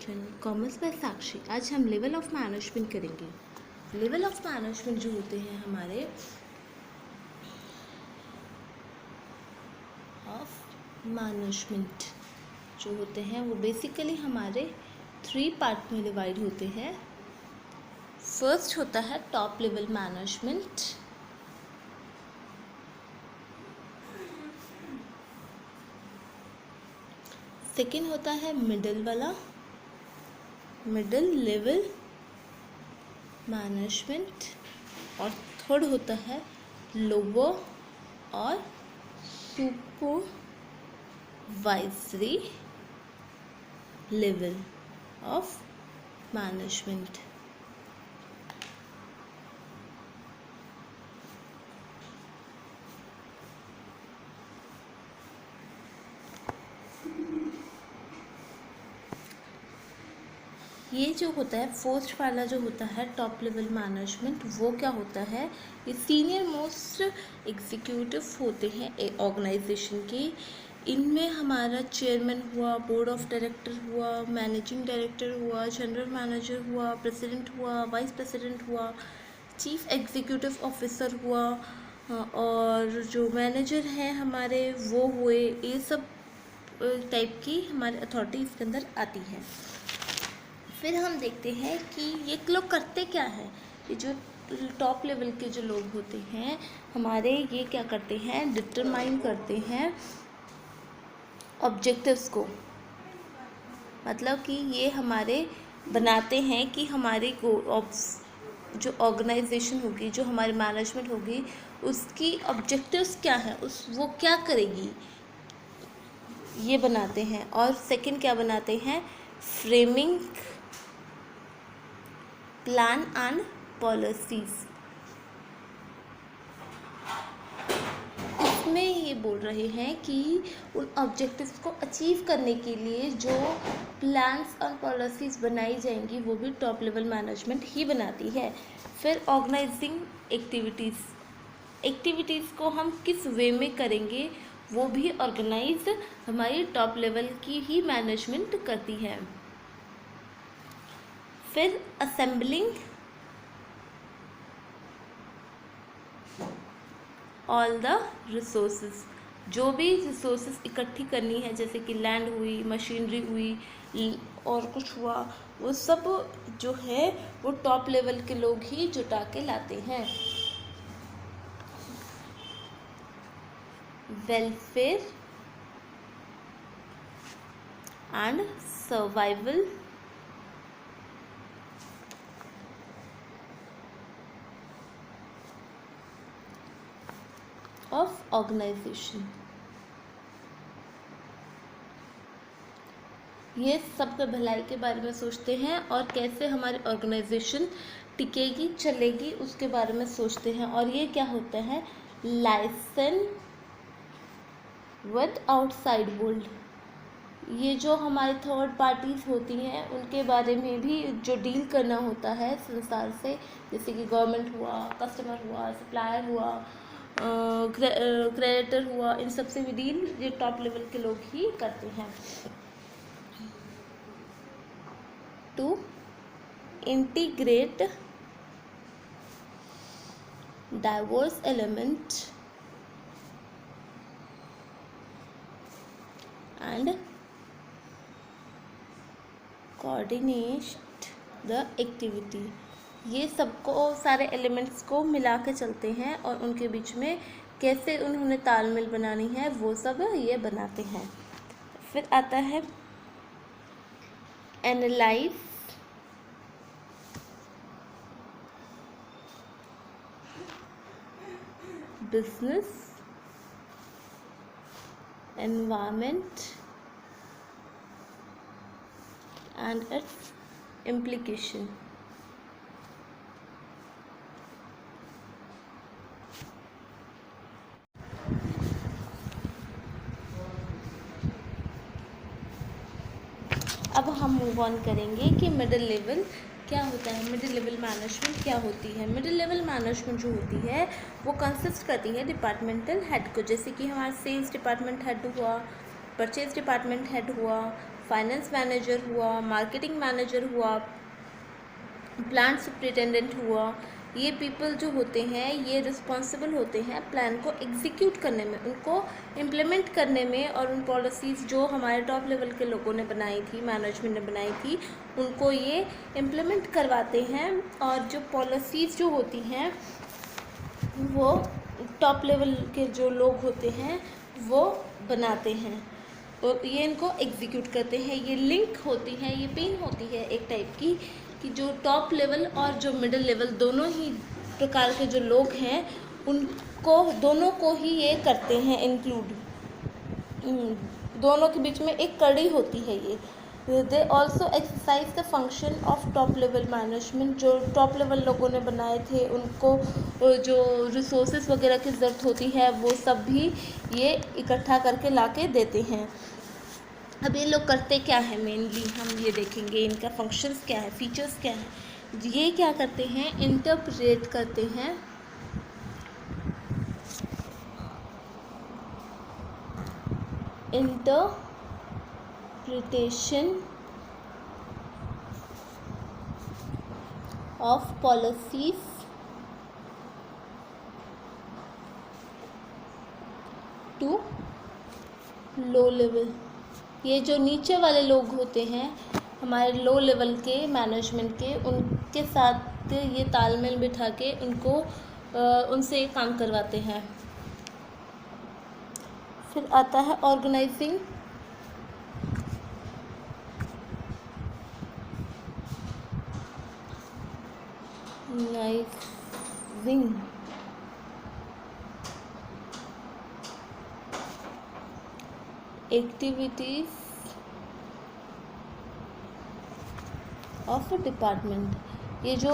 Bachchan, commerce by साक्षी। आज हम level of management करेंगे। लेवल ऑफ मैनेजमेंट जो होते हैं हमारे जो होते हैं वो बेसिकली हमारे 3 पार्ट में डिवाइड होते हैं। फर्स्ट होता है टॉप लेवल मैनेजमेंट, सेकेंड होता है मिडिल लेवल मैनेजमेंट और थर्ड होता है लोअर और सुपरवाइजरी लेवल ऑफ मैनेजमेंट। ये जो होता है फर्स्ट वाला जो होता है टॉप लेवल मैनेजमेंट, वो क्या होता है, ये सीनियर मोस्ट एग्जीक्यूटिव होते हैं एक ऑर्गेनाइजेशन के। इनमें हमारा चेयरमैन हुआ, बोर्ड ऑफ डायरेक्टर हुआ, मैनेजिंग डायरेक्टर हुआ, जनरल मैनेजर हुआ, प्रेसिडेंट हुआ, वाइस प्रेसिडेंट हुआ, चीफ एग्जीक्यूटिव ऑफिसर हुआ और जो मैनेजर हैं हमारे वो हुए। ये सब टाइप की हमारी अथॉरिटी इसके अंदर आती है। फिर हम देखते हैं कि ये लोग करते क्या है। ये जो टॉप लेवल के जो लोग होते हैं हमारे, ये क्या करते हैं, डिटरमाइन करते हैं ऑब्जेक्टिव्स को। मतलब कि ये हमारे बनाते हैं कि हमारी जो ऑर्गेनाइजेशन होगी, जो हमारी मैनेजमेंट होगी, उसकी ऑब्जेक्टिव्स क्या है, वो क्या करेगी, ये बनाते हैं। और सेकंड क्या बनाते हैं, फ्रेमिंग प्लान एंड पॉलिसीज। इसमें ये बोल रहे हैं कि उन ऑब्जेक्टिव्स को अचीव करने के लिए जो प्लान्स और पॉलिसीज बनाई जाएंगी वो भी टॉप लेवल मैनेजमेंट ही बनाती है। फिर ऑर्गेनाइजिंग एक्टिविटीज़ को हम किस वे में करेंगे वो भी ऑर्गेनाइज हमारी टॉप लेवल की ही मैनेजमेंट करती है। फिर असेंबलिंग ऑल द रिसोर्सेज, जो भी रिसोर्सेज इकट्ठी करनी है, जैसे कि लैंड हुई, मशीनरी हुई और कुछ हुआ, वो सब जो है वो टॉप लेवल के लोग ही जुटा के लाते हैं। Welfare and survival of organization, ये सबके भलाई के बारे में सोचते हैं और कैसे हमारी ऑर्गेनाइजेशन टिकेगी, चलेगी, उसके बारे में सोचते हैं। और ये क्या होता है, लाइसेंस विद आउटसाइड वर्ल्ड, ये जो हमारी थर्ड पार्टीज होती हैं उनके बारे में भी जो डील करना होता है संसार से, जैसे कि गवर्नमेंट हुआ, कस्टमर हुआ, सप्लायर हुआ, क्रेडिटर हुआ, इन सब से भी डील ये टॉप लेवल के लोग ही करते हैं। To integrate diverse element and coordinate the activity, ये सबको सारे एलिमेंट्स को मिला के चलते हैं और उनके बीच में कैसे उन्होंने तालमेल बनानी है वो सब ये बनाते हैं। फिर आता है analyse business environment and it's implication. अब हम मूव ऑन करेंगे कि मिडिल लेवल क्या होता है, मिडिल लेवल मैनेजमेंट क्या होती है। मिडिल लेवल मैनेजमेंट जो होती है वो कंसिस्ट करती है डिपार्टमेंटल हेड को, जैसे कि हमारा सेल्स डिपार्टमेंट हेड हुआ, परचेज डिपार्टमेंट हेड हुआ, फाइनेंस मैनेजर हुआ, मार्केटिंग मैनेजर हुआ, प्लांट सुपरिटेंडेंट हुआ, ये पीपल जो होते हैं ये रिस्पॉन्सिबल होते हैं प्लान को एग्जीक्यूट करने में, उनको इम्प्लीमेंट करने में, और उन पॉलिसीज़ जो हमारे टॉप लेवल के लोगों ने बनाई थी, मैनेजमेंट ने बनाई थी, उनको ये इम्प्लीमेंट करवाते हैं। और जो पॉलिसीज़ जो होती हैं वो टॉप लेवल के जो लोग होते हैं वो बनाते हैं और ये इनको एग्जीक्यूट करते हैं। ये लिंक होती है, ये पिन होती है एक टाइप की, कि जो टॉप लेवल और जो मिडिल लेवल दोनों ही प्रकार के जो लोग हैं उनको दोनों को ही ये करते हैं इंक्लूड, दोनों के बीच में एक कड़ी होती है ये। They also exercise the function of top level management. जो टॉप लेवल लोगों ने बनाए थे उनको जो रिसोर्सेज वगैरह की ज़रूरत होती है वो सब भी ये इकट्ठा करके ला के देते हैं। अब ये लोग करते क्या है मेनली हम ये देखेंगे, इनका फंक्शंस क्या है, फीचर्स क्या है। ये क्या करते हैं, इंटरप्रेट करते हैं interpretation of policies to low level. ये जो नीचे वाले लोग होते हैं हमारे लो लेवल के मैनेजमेंट के, उनके साथ ये तालमेल बिठा के उनको उनसे काम करवाते हैं। फिर आता है ऑर्गेनाइजिंग एक्टिविटीज ऑफ डिपार्टमेंट। ये जो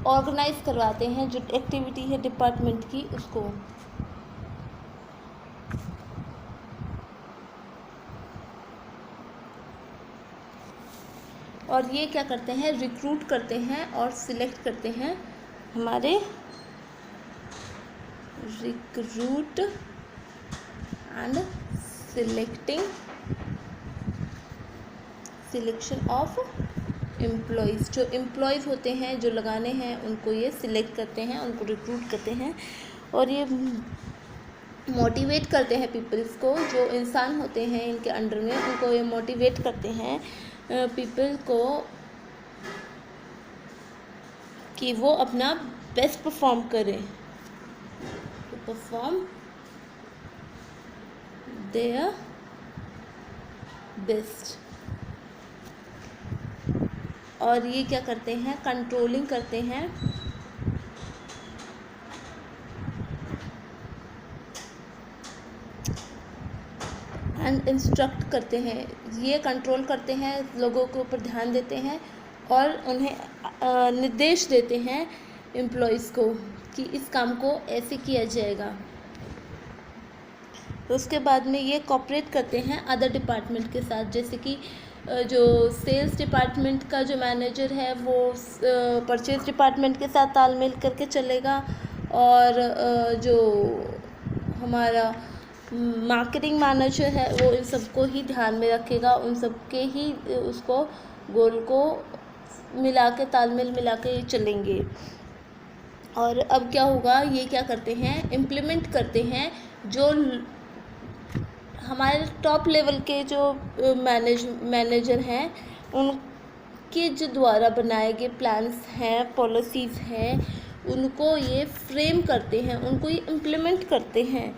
ऑर्गेनाइज करवाते हैं जो एक्टिविटी है डिपार्टमेंट की उसको। और ये क्या करते हैं, रिक्रूट करते हैं और सिलेक्ट करते हैं हमारे recruit and selection of employees. जो एम्प्लॉयज़ होते हैं जो लगाने हैं उनको ये सिलेक्ट करते हैं, उनको रिक्रूट करते हैं और ये मोटिवेट करते हैं पीपल्स को। जो इंसान होते हैं इनके अंडर में उनको ये मोटिवेट करते हैं पीपल को कि वो अपना बेस्ट परफॉर्म करें, परफॉर्म देयर बेस्ट। और ये क्या करते हैं, कंट्रोलिंग करते हैं एंड इंस्ट्रक्ट करते हैं। ये कंट्रोल करते हैं, लोगों के ऊपर ध्यान देते हैं और उन्हें निर्देश देते हैं एम्प्लॉयज़ को कि इस काम को ऐसे किया जाएगा। तो उसके बाद में ये कोऑपरेट करते हैं अदर डिपार्टमेंट के साथ, जैसे कि जो सेल्स डिपार्टमेंट का जो मैनेजर है वो परचेज डिपार्टमेंट के साथ तालमेल करके चलेगा और जो हमारा मार्केटिंग मैनेजर है वो इन सबको ही ध्यान में रखेगा, उन सबके ही उसको गोल को मिला के तालमेल मिला के चलेंगे। और अब क्या होगा, ये क्या करते हैं, इम्प्लीमेंट करते हैं जो हमारे टॉप लेवल के जो मैनेजर हैं उनके जो द्वारा बनाए गए प्लान्स हैं, पॉलिसीज़ हैं, उनको ये फ्रेम करते हैं, उनको ये इम्प्लीमेंट करते हैं।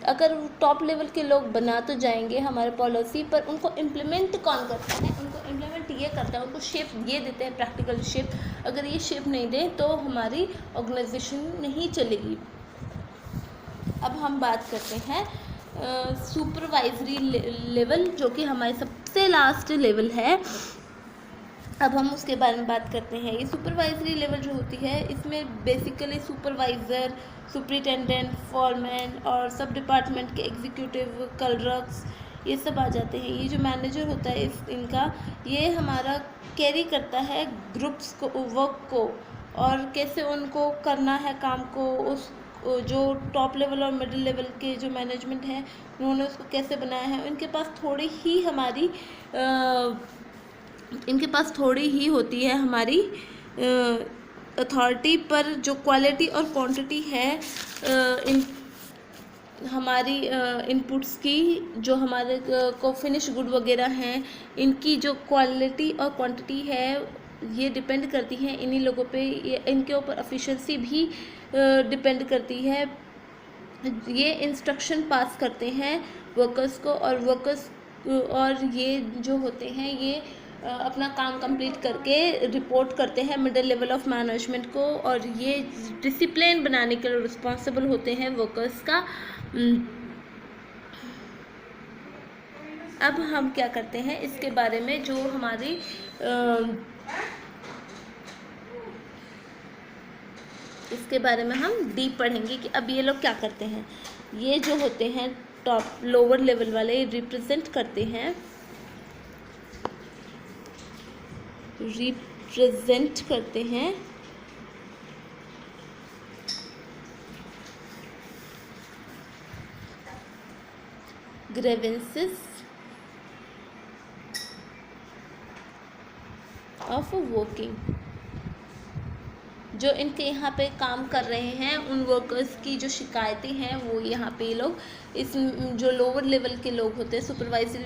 अगर टॉप लेवल के लोग बना तो जाएंगे हमारे पॉलिसी, पर उनको इम्प्लीमेंट कौन करता है, उनको इम्प्लीमेंट ये करता है, उनको शेप ये देते हैं, प्रैक्टिकल शेप। अगर ये शेप नहीं दें तो हमारी ऑर्गेनाइजेशन नहीं चलेगी। अब हम बात करते हैं सुपरवाइजरी लेवल, जो कि हमारे सबसे लास्ट लेवल है। अब हम उसके बारे में बात करते हैं। ये सुपरवाइजरी लेवल जो होती है इसमें बेसिकली सुपरवाइज़र, सुपरिटेंडेंट, फॉरमैन और सब डिपार्टमेंट के एग्जीक्यूटिव, क्लर्क्स ये सब आ जाते हैं। ये जो मैनेजर होता है इनका ये हमारा कैरी करता है ग्रुप्स को, वर्क को, और कैसे उनको करना है काम को, जो टॉप लेवल और मिडिल लेवल के जो मैनेजमेंट है उन्होंने उसको कैसे बनाया है, इनके पास थोड़ी ही होती है हमारी अथॉरिटी, पर जो क्वालिटी और क्वांटिटी है इन हमारी इनपुट्स की, जो हमारे को फिनिश गुड वगैरह हैं, इनकी जो क्वालिटी और क्वांटिटी है ये डिपेंड करती है इन्हीं लोगों पे, इनके ऊपर एफिशिएंसी भी डिपेंड करती है। ये इंस्ट्रक्शन पास करते हैं वर्कर्स को, और ये जो होते हैं ये अपना काम कंप्लीट करके रिपोर्ट करते हैं मिडिल लेवल ऑफ मैनेजमेंट को, और ये डिसिप्लिन बनाने के लिए रिस्पॉन्सिबल होते हैं वर्कर्स का। अब हम क्या करते हैं इसके बारे में, जो हमारी इसके बारे में हम डीप पढ़ेंगे कि अब ये लोग क्या करते हैं। ये जो होते हैं टॉप लोअर लेवल वाले रिप्रेजेंट करते हैं ग्रीवेंसेस ऑफ वर्किंग। जो इनके यहाँ पे काम कर रहे हैं उन वर्कर्स की जो शिकायतें हैं वो यहाँ पे लोग इस जो लोअर लेवल के लोग होते हैं, सुपरवाइजरी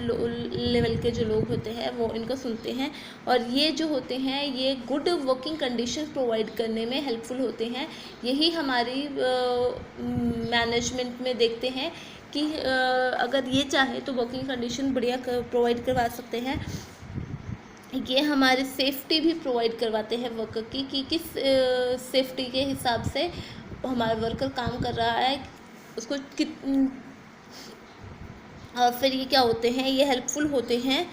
लेवल के जो लोग होते हैं वो इनको सुनते हैं, और ये जो होते हैं ये गुड वर्किंग कंडीशन प्रोवाइड करने में हेल्पफुल होते हैं। यही हमारी मैनेजमेंट में देखते हैं कि अगर ये चाहे तो वर्किंग कंडीशन बढ़िया प्रोवाइड करवा सकते हैं। ये हमारे सेफ्टी भी प्रोवाइड करवाते हैं वर्कर की, कि किस सेफ्टी के हिसाब से हमारा वर्कर काम कर रहा है, उसको और फिर ये क्या होते हैं, ये हेल्पफुल होते हैं।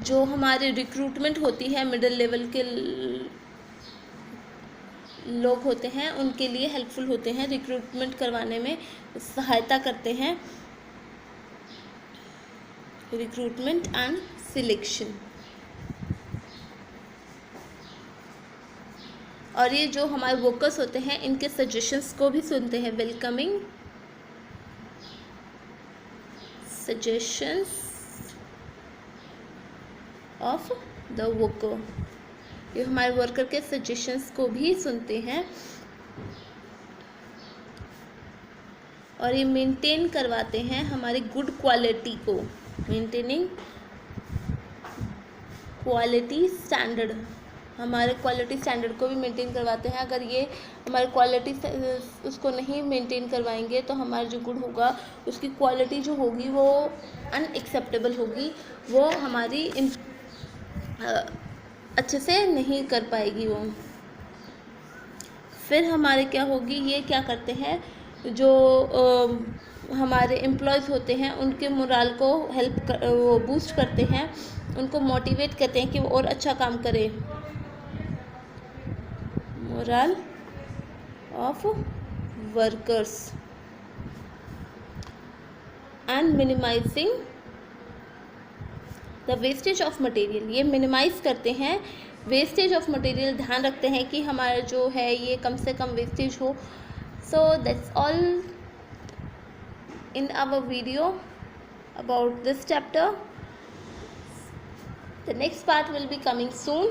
जो हमारे रिक्रूटमेंट होती है मिडिल लेवल के लोग होते हैं उनके लिए हेल्पफुल होते हैं, रिक्रूटमेंट करवाने में सहायता करते हैं, रिक्रूटमेंट एंड सिलेक्शन। और ये जो हमारे वर्कर्स होते हैं इनके सजेशंस को भी सुनते हैं, welcoming suggestions of the worker. ये हमारे वर्कर के सजेशंस को भी सुनते हैं, और ये मेंटेन करवाते हैं हमारी गुड क्वालिटी को, मेंटेनिंग क्वालिटी स्टैंडर्ड, हमारे क्वालिटी स्टैंडर्ड को भी मेंटेन करवाते हैं। अगर ये हमारी क्वालिटी उसको नहीं मेंटेन करवाएंगे तो हमारा जो गुड होगा उसकी क्वालिटी जो होगी वो अनएक्सेप्टेबल होगी, वो हमारी अच्छे से नहीं कर पाएगी वो। फिर हमारे क्या होगी, ये क्या करते हैं, जो हमारे एम्प्लॉयज़ होते हैं उनके मोराल को वो बूस्ट करते हैं, उनको मोटिवेट करते हैं कि वो और अच्छा काम करें। Moral of workers and minimizing the wastage of material. ये मिनिमाइज करते हैं वेस्टेज ऑफ मटेरियल, ध्यान रखते हैं कि हमारा जो है ये कम से कम वेस्टेज हो। So that's all in our video about this chapter. The next part will be coming soon.